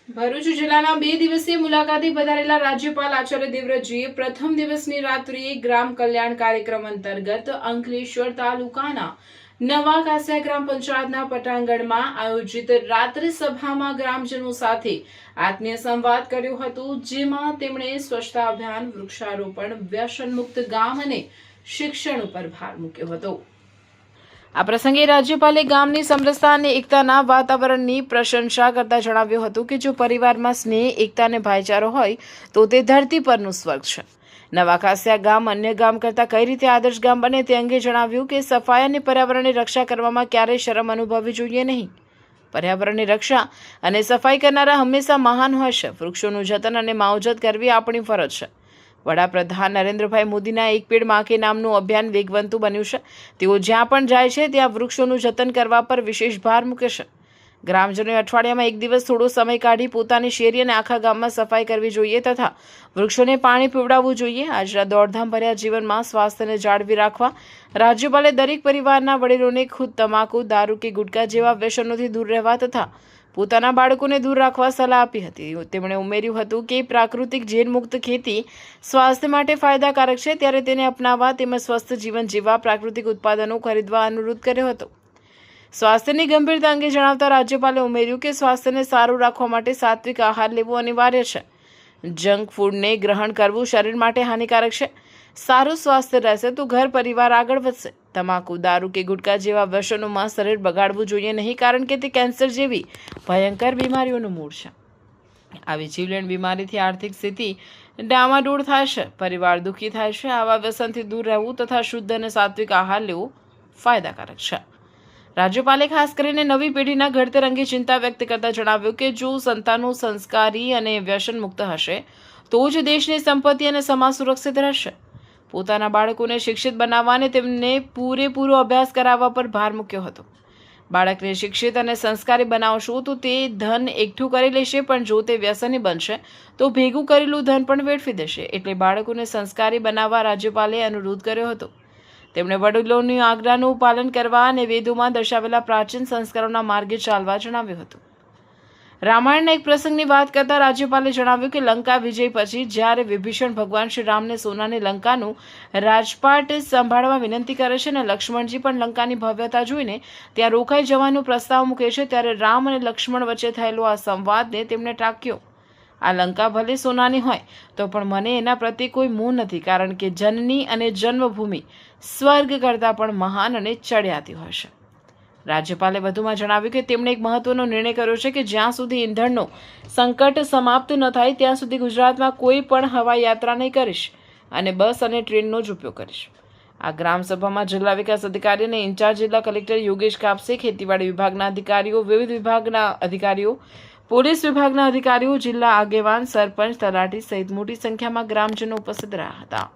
ભરૂચ જિલ્લાના 2 દિવસીય મુલાકાતે પધારેલા રાજ્યપાલ આચાર્ય દેવવ્રતજીએ પ્રથમ દિવસની રાત્રિએ ગ્રામ કલ્યાણ કાર્યક્રમ અંતર્ગત અંકલેશ્વર તાલુકાના નવા કાસિયા ગ્રામ પંચાયતના પટાંગણમાં આયોજિત રાત્રિ સભામાં ગ્રામજનો સાથે આત્મીય સંવાદ કર્યો હતો, જેમાં તેમણે સ્વચ્છતા અભિયાન, વૃક્ષારોપણ, વ્યસન મુક્ત ગામ અને શિક્ષણ ઉપર ભાર મૂક્યો હતો। આ પ્રસંગે રાજ્યપાલે ગામની સમરસતા અને એકતાના વાતાવરણની પ્રશંસા કરતા જણાવ્યું હતું કે જો પરિવારમાં સ્નેહ, એકતા અને ભાઈચારો હોય તો તે ધરતી પરનું સ્વર્ગ છે। નવા કાસિયા ગામ અન્ય ગામ કરતાં કઈ રીતે આદર્શ ગામ બને તે અંગે જણાવ્યું કે સફાઈ અને પર્યાવરણની રક્ષા કરવામાં ક્યારેય શરમ અનુભવવી જોઈએ નહીં। પર્યાવરણની રક્ષા અને સફાઈ કરનારા હંમેશા મહાન હોય છે। વૃક્ષોનું જતન અને માવજત કરવી આપણી ફરજ છે। વડાપ્રધાન નરેન્દ્રભાઈ મોદીના એક પેડ માં કે નામનું અભિયાન વેગવંતું બન્યું છે। તેઓ જ્યાં પણ જાય છે ત્યાં વૃક્ષોનું જતન કરવા પર વિશેષ ભાર મૂકે છે। ગ્રામજનોએ અઠવાડિયામાં એક દિવસ થોડો સમય કાઢી પોતાની શેરી અને આખા ગામમાં સફાઈ કરવી જોઈએ તથા વૃક્ષોને પાણી પીવડાવવું જોઈએ। આજના દોડધામ ભર્યા જીવનમાં સ્વાસ્થ્યને જાળવી રાખવા રાજ્યપાલે દરેક પરિવારના વડીલોને ખુદ તમાકુ, દારૂ કે ગુટખા જેવા વ્યસનોથી દૂર રહેવા તથા પોતાના બાળકોને દૂર રાખવા સલાહ આપી હતી। તેમણે ઉમેર્યું હતું કે પ્રાકૃતિક ઝેર મુક્ત ખેતી સ્વાસ્થ્ય માટે ફાયદાકારક છે, ત્યારે તેને અપનાવવા તેમજ સ્વસ્થ જીવન જીવવા પ્રાકૃતિક ઉત્પાદનો ખરીદવા અનુરોધ કર્યો હતો। સ્વાસ્થ્યની ગંભીરતા અંગે જણાવતા રાજ્યપાલે ઉમેર્યું કે સ્વાસ્થ્યને સારું રાખવા માટે સાત્વિક આહાર લેવો અનિવાર્ય છે। જંક ફૂડને ગ્રહણ કરવું શરીર માટે હાનિકારક છે। સારું સ્વાસ્થ્ય રહેશે તો ઘર પરિવાર આગળ વધશે। તમાકુ, દારૂ કે ગુટખા જેવા વ્યસનોમાં શરીર બગાડવું જોઈએ નહીં, કારણ કે તે કેન્સર જેવી ભયંકર બીમારીઓનું મૂળ છે। આવી જીવલેણ બીમારીથી આર્થિક સ્થિતિ ડામાડોળ થાય છે, પરિવાર દુઃખી થાય છે। આવા વ્યસનથી દૂર રહેવું તથા શુદ્ધ અને સાત્વિક આહાર લેવો ફાયદાકારક છે। રાજ્યપાલે ખાસ કરીને નવી પેઢીના ઘડતર અંગે ચિંતા વ્યક્ત કરતા જણાવ્યું કે જો સંતાનો સંસ્કારી અને વ્યસન મુક્ત હશે તો જ દેશની સંપત્તિ અને સમાજ સુરક્ષિત રહેશે। પોતાના બાળકોને શિક્ષિત બનાવવા અને તેમને પૂરેપૂરો અભ્યાસ કરાવવા પર ભાર મૂક્યો હતો। બાળકને શિક્ષિત અને સંસ્કારી બનાવશો તો તે ધન એકઠું કરી લેશે, પણ જો તે વ્યસની બનશે તો ભેગું કરેલું ધન પણ વેડફી દેશે। એટલે બાળકોને સંસ્કારી બનાવવા રાજ્યપાલે અનુરોધ કર્યો હતો। તેમણે વડીલોની આજ્ઞાનું પાલન કરવા અને વેદોમાં દર્શાવેલા પ્રાચીન સંસ્કારોના માર્ગે ચાલવા જણાવ્યું હતું। રામાયણના એક પ્રસંગની વાત કરતા રાજ્યપાલે જણાવ્યું કે લંકા વિજય પછી જ્યારે વિભીષણ ભગવાન શ્રી રામને સોનાની લંકાનું રાજપાટ સંભાળવા વિનંતી કરે છે અને લક્ષ્મણજી પણ લંકાની ભવ્યતા જોઈને ત્યાં રોકાઈ જવાનો પ્રસ્તાવ મૂકે છે, ત્યારે રામ અને લક્ષ્મણ વચ્ચે થયેલો આ સંવાદને તેમણે ટાંક્યો। આ લંકા ભલે સોનાની હોય તો પણ મને એના પ્રત્યે કોઈ મોહ નથી, કારણ કે જનની અને જન્મભૂમિ સ્વર્ગ કરતાં પણ મહાન અને ચડિયાતી હોય છે। રાજ્યપાલે વધુમાં જણાવ્યું કે તેમણે એક મહત્વનો નિર્ણય કર્યો છે કે જ્યાં સુધી ઈંધણનો સંકટ સમાપ્ત ન થાય ત્યાં સુધી ગુજરાતમાં કોઈ પણ હવાઈ યાત્રા નહીં કરીશ અને બસ અને ટ્રેનનો જ ઉપયોગ કરીશ। આ ગ્રામસભામાં જિલ્લા વિકાસ અધિકારી અને ઇન્ચાર્જ જિલ્લા કલેક્ટર યોગેશ કાપસે, ખેતીવાડી વિભાગના અધિકારીઓ, વિવિધ વિભાગના અધિકારીઓ, પોલીસ વિભાગના અધિકારીઓ, જિલ્લા આગેવાન, સરપંચ, તલાટી સહિત મોટી સંખ્યામાં ગ્રામજનો ઉપસ્થિત રહ્યા હતા।